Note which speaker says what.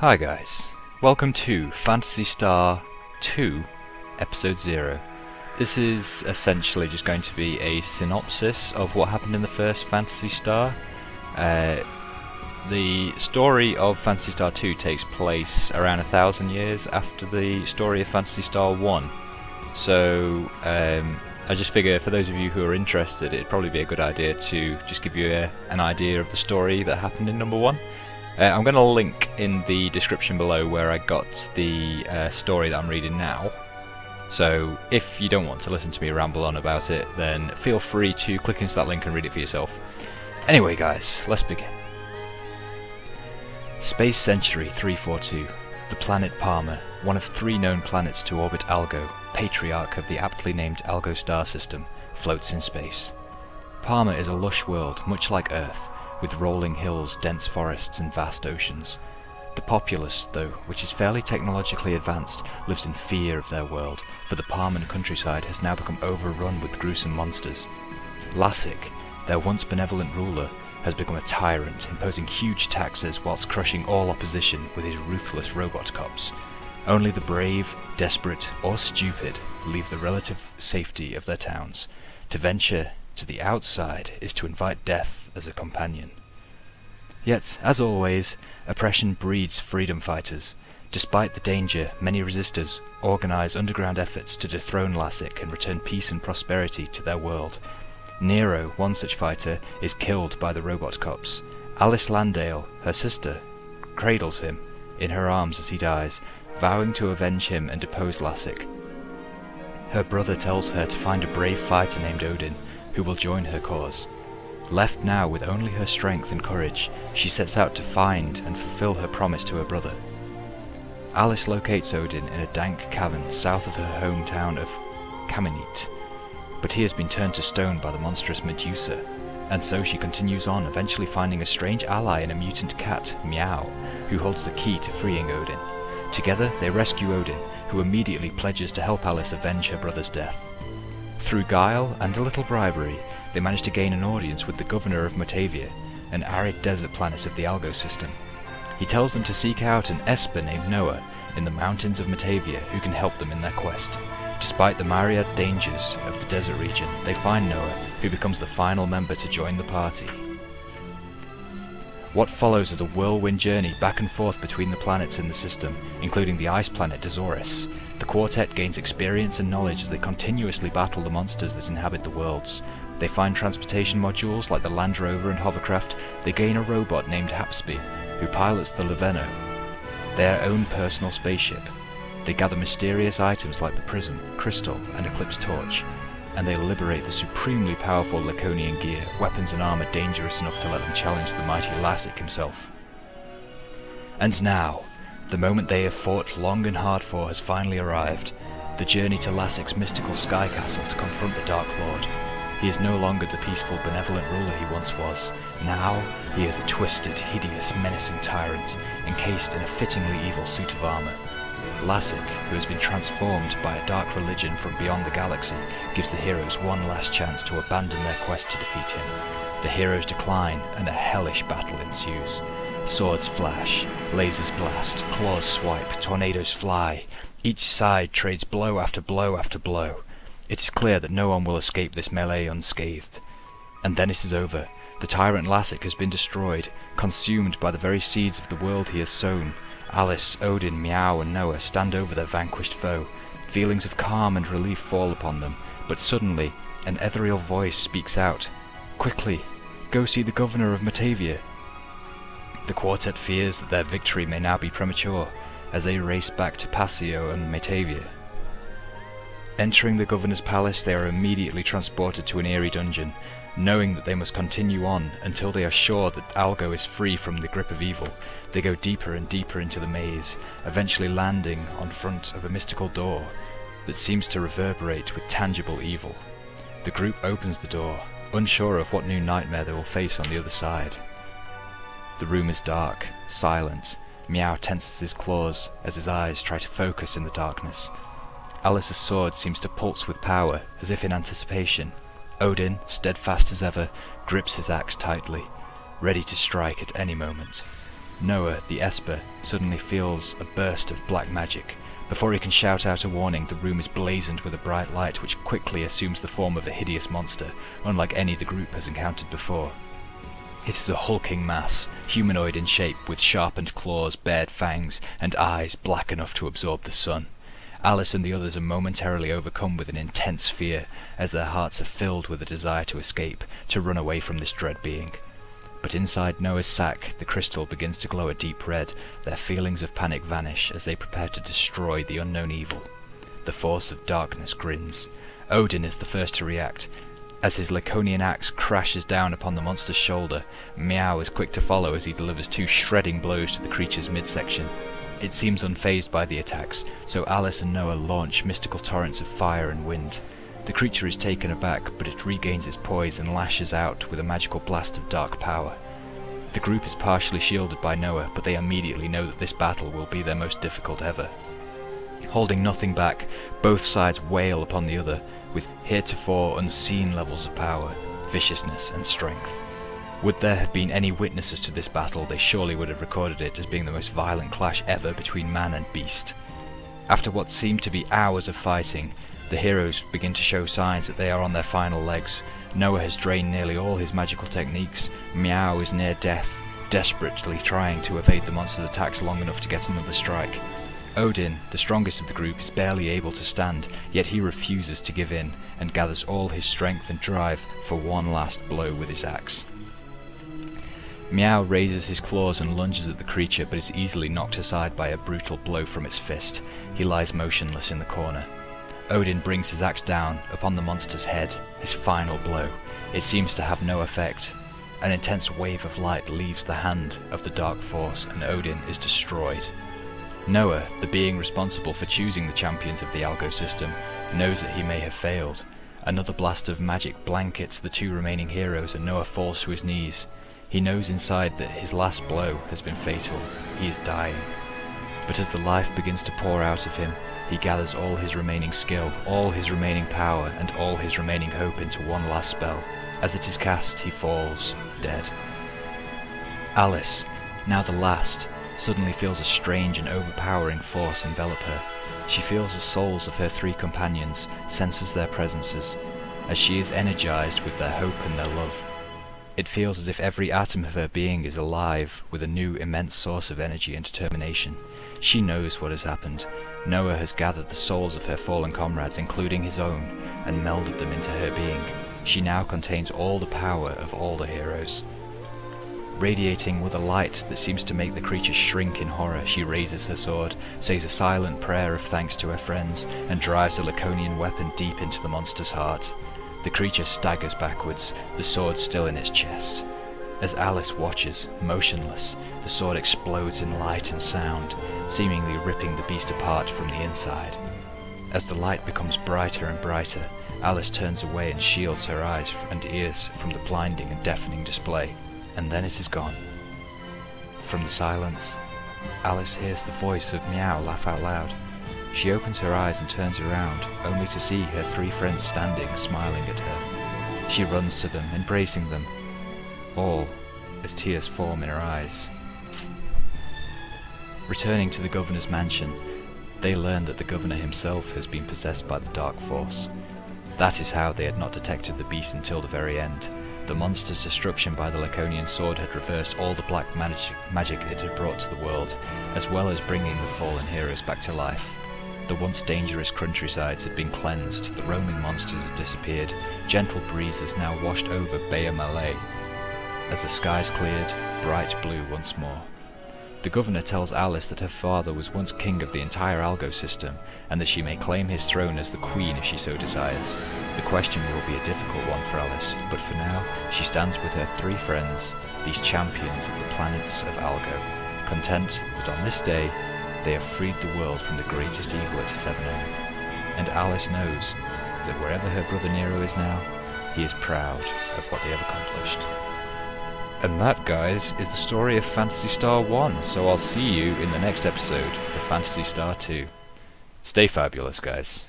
Speaker 1: Hi guys, welcome to Phantasy Star 2 Episode 0. This is essentially just going to be a synopsis of what happened in the first Phantasy Star. The story of Phantasy Star 2 takes place around 1,000 years after the story of Phantasy Star 1. So I just figure for those of you who are interested, it'd probably be a good idea to just give you an idea of the story that happened in number 1. I'm going to link in the description below where I got the story that I'm reading now. So if you don't want to listen to me ramble on about it, then feel free to click into that link and read it for yourself. Anyway guys, let's begin. Space Century 342. The planet Palmer, one of 3 known planets to orbit Algo, patriarch of the aptly named Algo star system, floats in space. Palmer is a lush world, much like Earth, with rolling hills, dense forests and vast oceans. The populace, though, which is fairly technologically advanced, lives in fear of their world, for the Palman countryside has now become overrun with gruesome monsters. Lassic, their once benevolent ruler, has become a tyrant, imposing huge taxes whilst crushing all opposition with his ruthless robot cops. Only the brave, desperate, or stupid leave the relative safety of their towns. To venture to the outside is to invite death as a companion. Yet, as always, oppression breeds freedom fighters. Despite the danger, many resistors organize underground efforts to dethrone Lassic and return peace and prosperity to their world. Nero, one such fighter, is killed by the robot cops. Alice Landale, her sister, cradles him in her arms as he dies, vowing to avenge him and depose Lassic. Her brother tells her to find a brave fighter named Odin, who will join her cause. Left now with only her strength and courage, she sets out to find and fulfill her promise to her brother. Alice locates Odin in a dank cavern south of her hometown of Kamenit, but he has been turned to stone by the monstrous Medusa, and so she continues on, eventually finding a strange ally in a mutant cat, Meow, who holds the key to freeing Odin. Together they rescue Odin, who immediately pledges to help Alice avenge her brother's death. Through guile and a little bribery, they manage to gain an audience with the governor of Matavia, an arid desert planet of the Algo system. He tells them to seek out an Esper named Noah in the mountains of Matavia who can help them in their quest. Despite the myriad dangers of the desert region, they find Noah, who becomes the final member to join the party. What follows is a whirlwind journey back and forth between the planets in the system, including the ice planet Dozoris. The quartet gains experience and knowledge as they continuously battle the monsters that inhabit the worlds. They find transportation modules like the Land Rover and hovercraft. They gain a robot named Hapsby, who pilots the Laveno, their own personal spaceship. They gather mysterious items like the Prism, Crystal, and Eclipse Torch, and they liberate the supremely powerful Laconian gear, weapons and armor dangerous enough to let them challenge the mighty Lassic himself. And now, the moment they have fought long and hard for has finally arrived. The journey to Lassic's mystical sky castle to confront the Dark Lord. He is no longer the peaceful, benevolent ruler he once was. Now, he is a twisted, hideous, menacing tyrant, encased in a fittingly evil suit of armor. Lassic, who has been transformed by a dark religion from beyond the galaxy, gives the heroes one last chance to abandon their quest to defeat him. The heroes decline, and a hellish battle ensues. Swords flash, lasers blast, claws swipe, tornadoes fly. Each side trades blow after blow after blow. It is clear that no one will escape this melee unscathed. And then it is over. The tyrant Lassic has been destroyed, consumed by the very seeds of the world he has sown. Alice, Odin, Meow and Noah stand over their vanquished foe. Feelings of calm and relief fall upon them, but suddenly an ethereal voice speaks out. Quickly, go see the governor of Matavia. The quartet fears that their victory may now be premature, as they race back to Passio and Matavia. Entering the governor's palace, they are immediately transported to an eerie dungeon, knowing that they must continue on until they are sure that Algo is free from the grip of evil. They go deeper and deeper into the maze, eventually landing on front of a mystical door that seems to reverberate with tangible evil. The group opens the door, unsure of what new nightmare they will face on the other side. The room is dark, silent. Meow tenses his claws as his eyes try to focus in the darkness. Alice's sword seems to pulse with power, as if in anticipation. Odin, steadfast as ever, grips his axe tightly, ready to strike at any moment. Noah, the Esper, suddenly feels a burst of black magic. Before he can shout out a warning, the room is blazoned with a bright light which quickly assumes the form of a hideous monster, unlike any the group has encountered before. It is a hulking mass, humanoid in shape, with sharpened claws, bared fangs, and eyes black enough to absorb the sun. Alice and the others are momentarily overcome with an intense fear, as their hearts are filled with a desire to escape, to run away from this dread being. But inside Noah's sack, the crystal begins to glow a deep red. Their feelings of panic vanish as they prepare to destroy the unknown evil. The force of darkness grins. Odin is the first to react. As his Laconian axe crashes down upon the monster's shoulder, Meow is quick to follow as he delivers 2 shredding blows to the creature's midsection. It seems unfazed by the attacks, so Alice and Noah launch mystical torrents of fire and wind. The creature is taken aback, but it regains its poise and lashes out with a magical blast of dark power. The group is partially shielded by Noah, but they immediately know that this battle will be their most difficult ever. Holding nothing back, both sides wail upon the other, with heretofore unseen levels of power, viciousness, and strength. Would there have been any witnesses to this battle, they surely would have recorded it as being the most violent clash ever between man and beast. After what seemed to be hours of fighting, the heroes begin to show signs that they are on their final legs. Noah has drained nearly all his magical techniques. Meow is near death, desperately trying to evade the monster's attacks long enough to get another strike. Odin, the strongest of the group, is barely able to stand, yet he refuses to give in, and gathers all his strength and drive for one last blow with his axe. Meow raises his claws and lunges at the creature, but is easily knocked aside by a brutal blow from its fist. He lies motionless in the corner. Odin brings his axe down upon the monster's head, his final blow. It seems to have no effect. An intense wave of light leaves the hand of the dark force, and Odin is destroyed. Noah, the being responsible for choosing the champions of the Algo system, knows that he may have failed. Another blast of magic blankets the 2 remaining heroes, and Noah falls to his knees. He knows inside that his last blow has been fatal. He is dying. But as the life begins to pour out of him, he gathers all his remaining skill, all his remaining power, and all his remaining hope into one last spell. As it is cast, he falls, dead. Alice, now the last, suddenly feels a strange and overpowering force envelop her. She feels the souls of her 3 companions, senses their presences, as she is energized with their hope and their love. It feels as if every atom of her being is alive with a new immense source of energy and determination. She knows what has happened. Noah has gathered the souls of her fallen comrades, including his own, and melded them into her being. She now contains all the power of all the heroes. Radiating with a light that seems to make the creature shrink in horror, she raises her sword, says a silent prayer of thanks to her friends, and drives the Laconian weapon deep into the monster's heart. The creature staggers backwards, the sword still in its chest. As Alice watches, motionless, the sword explodes in light and sound, seemingly ripping the beast apart from the inside. As the light becomes brighter and brighter, Alice turns away and shields her eyes and ears from the blinding and deafening display, and then it is gone. From the silence, Alice hears the voice of Meow laugh out loud. She opens her eyes and turns around, only to see her 3 friends standing, smiling at her. She runs to them, embracing them, all as tears form in her eyes. Returning to the governor's mansion, they learn that the governor himself has been possessed by the dark force. That is how they had not detected the beast until the very end. The monster's destruction by the Laconian sword had reversed all the black magic it had brought to the world, as well as bringing the fallen heroes back to life. The once dangerous countrysides had been cleansed, the roaming monsters had disappeared, gentle breezes now washed over Bayer Malay. As the skies cleared, bright blue once more. The governor tells Alice that her father was once king of the entire Algo system, and that she may claim his throne as the queen if she so desires. The question will be a difficult one for Alice, but for now, she stands with her 3 friends, these champions of the planets of Algo, content that on this day, they have freed the world from the greatest evil it has ever known. And Alice knows that wherever her brother Nero is now, he is proud of what they have accomplished. And that, guys, is the story of Phantasy Star 1, so I'll see you in the next episode for Phantasy Star 2. Stay fabulous, guys.